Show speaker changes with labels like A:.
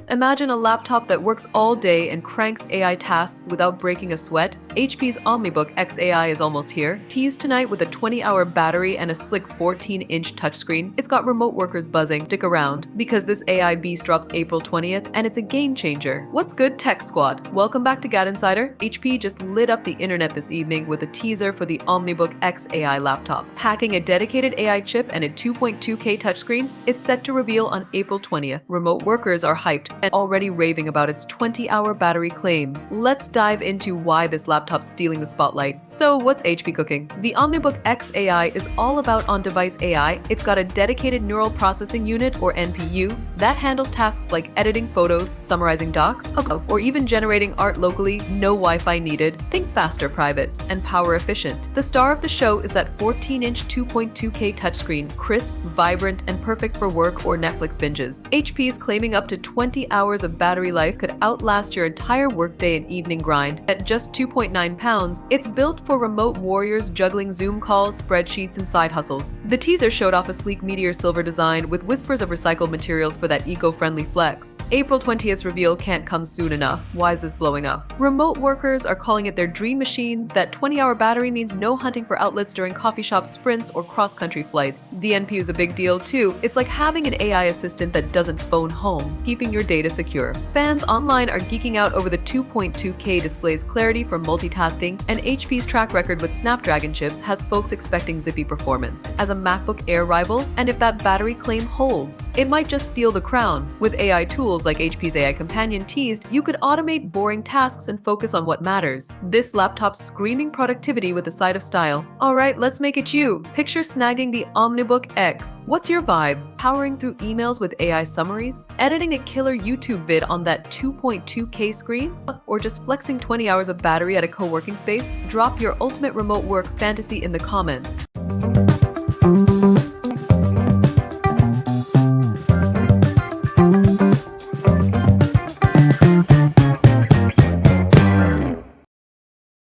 A: Imagine a laptop that works all day and cranks AI tasks without breaking a sweat. HP's OmniBook X AI is almost here. Teased tonight with a 20-hour battery and a slick 14-inch touchscreen. It's got remote workers buzzing. Stick around, because this AI beast drops April 20th and it's a game changer. What's good, Tech Squad? Welcome back to GadInsider. HP just lit up the internet this evening with a teaser for the OmniBook X AI laptop. Packing a dedicated AI chip and a 2.2K touchscreen, it's set to reveal on April 20th. Remote workers are hyped and already raving about its 20-hour battery claim. Let's dive into why this laptop's stealing the spotlight. So what's HP cooking? The OmniBook X AI is all about on-device AI. It's got a dedicated neural processing unit, or NPU, that handles tasks like editing photos, summarizing docs, or even generating art locally. No Wi-Fi needed. Think faster, private, and power efficient. The star of the show is that 14-inch 2.2K touchscreen, crisp, vibrant, and perfect for work or Netflix binges. HP's claiming up to 20 hours of battery life could outlast your entire workday and evening grind. At just 2.9 pounds, it's built for remote warriors juggling Zoom calls, spreadsheets, and side hustles. The teaser showed off a sleek meteor silver design with whispers of recycled materials for that eco-friendly flex. April 20th's reveal can't come soon enough. Why is this blowing up? Remote workers are calling it their dream machine. That 20-hour battery means no hunting for outlets during coffee shop sprints or cross-country flights. The NPU is a big deal too. It's like having an AI assistant that doesn't phone home, keeping your data secure. Fans online are geeking out over the 2.2K display's clarity for multitasking, and HP's track record with Snapdragon chips has folks expecting zippy performance as a MacBook Air rival. And if that battery claim holds, it might just steal the crown. With AI tools like HP's AI Companion teased, you could automate boring tasks and focus on what matters. This laptop's screaming productivity with a side of style. Alright, let's make it you. Picture snagging the OmniBook X. What's your vibe? Powering through emails with AI summaries? Editing a killer YouTube vid on that 2.2K screen? Or just flexing 20 hours of battery at a co-working space? Drop your ultimate remote work fantasy in the comments.